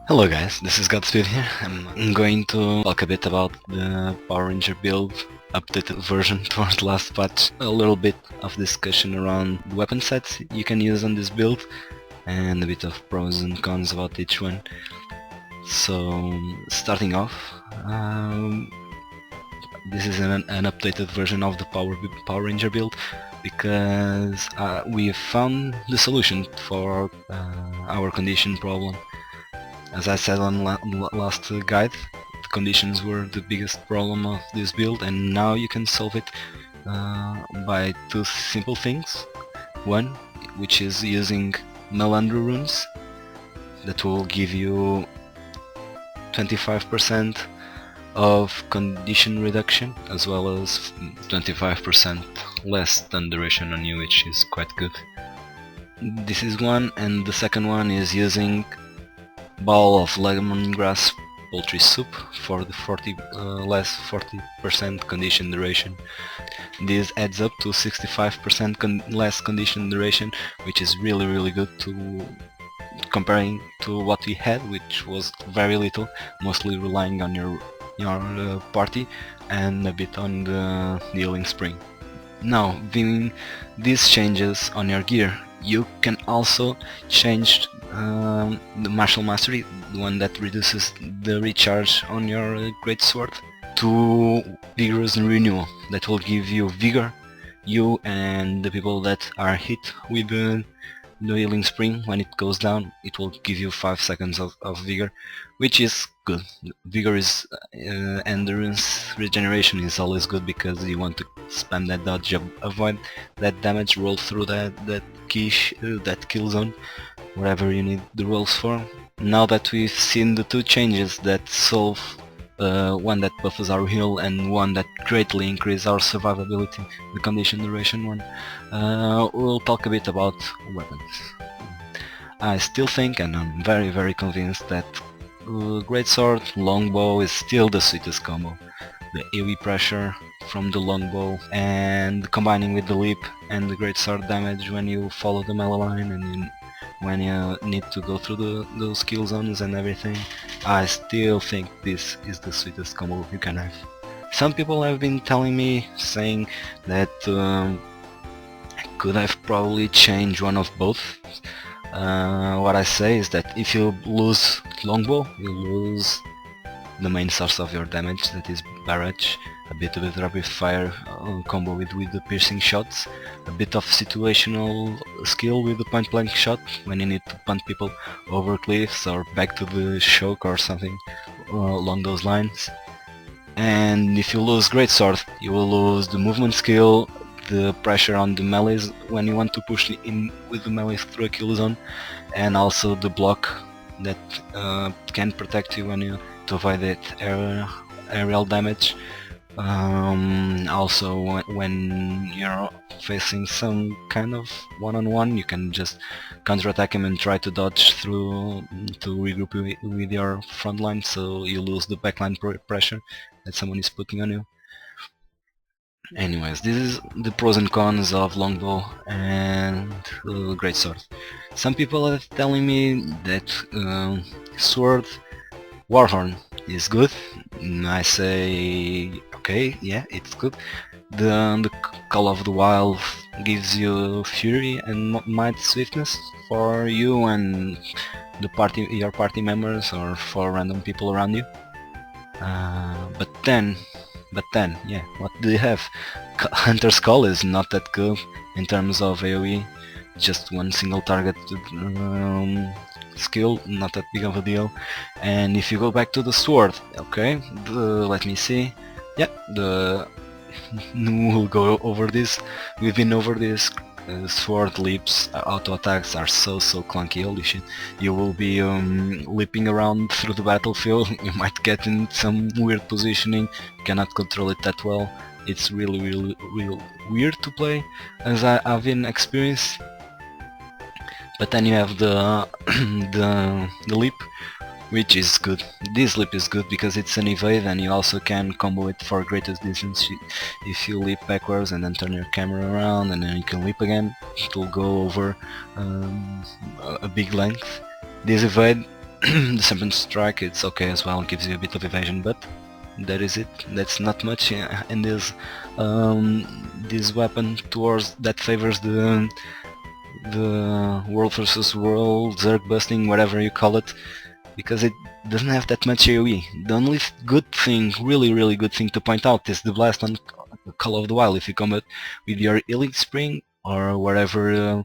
Hello guys, this is Godspeed here. I'm going to talk a bit about the Power Ranger build, updated version towards the last patch, a little bit of discussion around the weapon sets you can use on this build, and a bit of pros and cons about each one. So, starting off, this is an updated version of the Power Ranger build, because we found the solution for our condition problem. As I said on last guide, the conditions were the biggest problem of this build, and now you can solve it by two simple things. One, which is using Melandru runes, that will give you 25% of condition reduction, as well as 25% less stun duration on you, which is quite good. This is one, and the second one is using Ball of Lemongrass Poultry Soup for the less 40% condition duration. This adds up to 65% less condition duration, which is really good to comparing to what we had, which was very little, mostly relying on your party and a bit on the healing spring. Now, doing these changes on your gear, you can also change the Martial Mastery, the one that reduces the recharge on your Greatsword, to Vigorous Renewal, that will give you vigor, you and the people that are hit with the healing spring. When it goes down, it will give you 5 seconds of vigor, which is good. Vigor is endurance regeneration is always good, because you want to spam that dodge, avoid that damage, roll through that kill zone, whatever you need the rolls for. Now that we've seen the two changes that solve one that buffs our heal and one that greatly increase our survivability, the condition duration one, we'll talk a bit about weapons. I still think, and I'm very convinced, that Greatsword Longbow is still the sweetest combo. The AoE pressure from the longbow, and combining with the leap and the Greatsword damage when you follow the melee line and when you need to go through those kill zones and everything, I still think this is the sweetest combo you can have. Some people have been telling me, saying that I could have probably changed one of both. What I say is that if you lose longbow, you lose the main source of your damage, that is Barrage, a bit of a rapid fire combo with the piercing shots, a bit of situational skill with the point blank shot when you need to punt people over cliffs or back to the choke or something along those lines. And if you lose Greatsword, you will lose the movement skill, the pressure on the melees when you want to push in with the melee through a kill zone, and also the block that can protect you when you to avoid that aerial damage. Also, when you're facing some kind of one-on-one, you can just counter-attack him and try to dodge through to regroup with your front line, so you lose the backline pressure that someone is putting on you. Anyways, this is the pros and cons of Longbow and Greatsword. Some people are telling me that Sword Warhorn is good. I say, okay, yeah, it's good. The Call of the Wild gives you Fury and Might Swiftness for you and your party members, or for random people around you. But then, yeah, what do you have? Hunter's Call is not that good in terms of AoE, just one single target skill, not that big of a deal. And if you go back to the sword, okay, let me see, yeah, we'll go over this, we've been over this. Sword leaps, auto attacks are so clunky, holy shit. You will be leaping around through the battlefield, you might get in some weird positioning, you cannot control it that well. It's really weird to play, as I've been experienced. But then you have the the leap, which is good. This leap is good because it's an evade, and you also can combo it for greatest distance. If you leap backwards and then turn your camera around and then you can leap again, it will go over a big length. This evade The Serpent Strike, it's okay as well, gives you a bit of evasion, but that is it. That's not much in this weapon towards that favors the world versus world, zerg busting, whatever you call it, because it doesn't have that much AoE. The only good thing, really good thing to point out is the blast on Call of the Wild. If you combat with your healing spring or whatever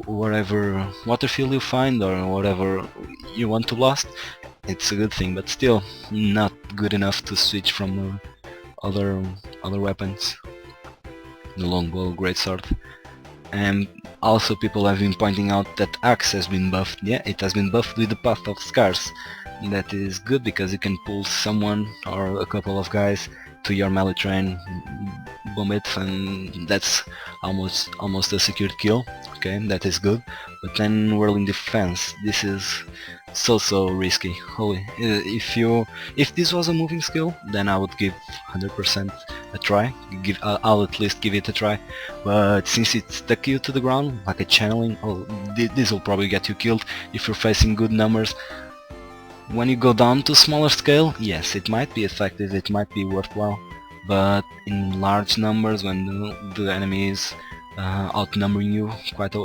water field you find or whatever you want to blast, it's a good thing, but still not good enough to switch from other weapons. The longbow, greatsword. And also people have been pointing out that Axe has been buffed. Yeah, it has been buffed with the Path of Scars. That is good because you can pull someone or a couple of guys to your melee train, bomb it, and that's almost a secured kill. Okay, that is good. But then whirling defense, this is so risky. Holy, if this was a moving skill, then I would give 100% a try. I'll at least give it a try. But since it stuck you to the ground like a channeling, this will probably get you killed if you're facing good numbers. When you go down to smaller scale, yes, it might be effective, it might be worthwhile, but in large numbers, when the enemy is outnumbering you quite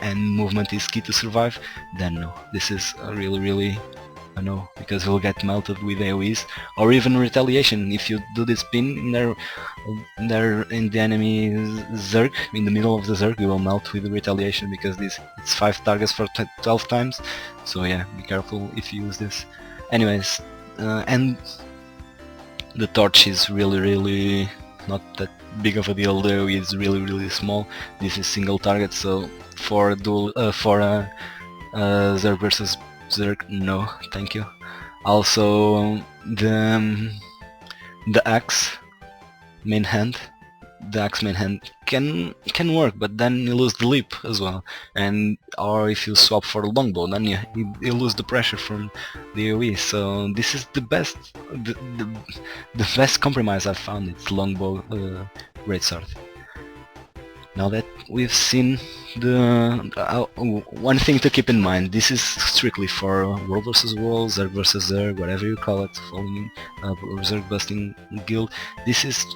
and movement is key to survive, then no, this is a really a no, because you'll get melted with AoEs or even retaliation. If you do this pin in the enemy zerg, in the middle of the zerg, you will melt with retaliation because it's 5 targets for 12 times. So yeah, be careful if you use this. Anyways, and the torch is really not that big of a deal. Though it's really small. This is single target, so for zerg versus zerg, no, thank you. Also, the axe main hand. The axe main hand can work, but then you lose the leap as well, or if you swap for the longbow, then you lose the pressure from the AoE. So this is the best compromise I've found. It's longbow greatsword. Now that we've seen one thing to keep in mind, this is strictly for world versus world, zerg versus zerg, whatever you call it, following zerg busting guild. This is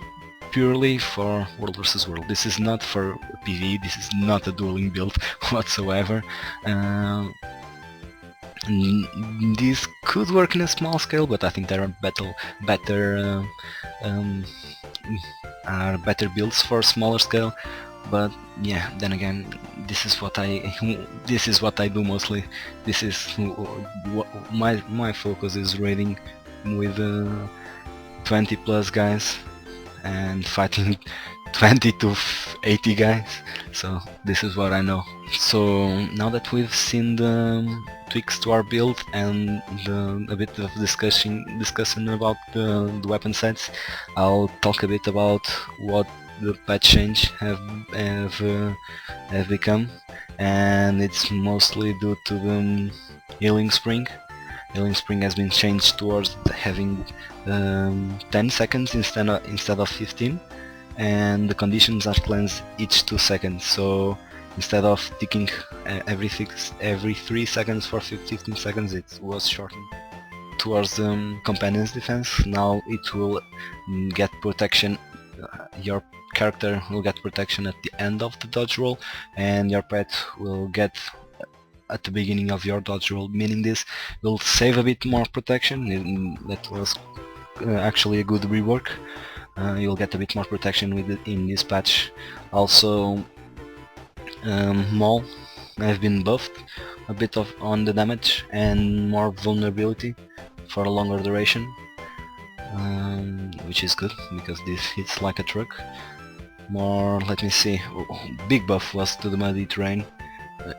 purely for world versus world. This is not for PvE, this is not a dueling build whatsoever. This could work in a small scale, but I think there are better builds for smaller scale. But yeah, then again, this is what I do mostly. This is my focus is raiding with 20 plus guys and fighting 20 to 80 guys. So this is what I know. So now that we've seen the tweaks to our build and a bit of discussion about the weapon sets, I'll talk a bit about what the patch change have become, and it's mostly due to the healing spring. Healing spring has been changed towards having 10 seconds instead of 15, and the conditions are cleansed each 2 seconds. So instead of ticking every 3 seconds for 15 seconds, it was shortened towards companion's defense. Now it will get protection. Your character will get protection at the end of the dodge roll, and your pet will get at the beginning of your dodge roll, meaning this will save a bit more protection. That was actually a good rework. You'll get a bit more protection with it in this patch. Also, Maul have been buffed a bit on the damage and more vulnerability for a longer duration, which is good because this hits like a truck. More, let me see, big buff was to the muddy terrain.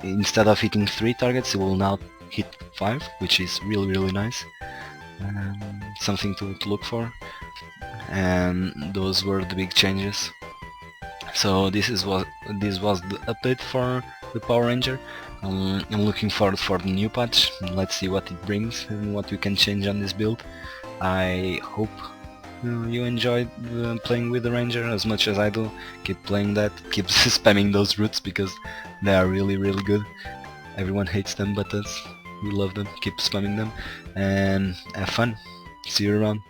Instead of hitting 3 targets, it will now hit 5, which is really nice. Something to look for. And those were the big changes. So this was the update for the Power Ranger. I'm looking forward for the new patch. Let's see what it brings and what we can change on this build. I hope you enjoyed playing with the Ranger as much as I do. Keep playing that, keep spamming those roots because they are really good. Everyone hates them, but we love them. Keep spamming them and have fun. See you around.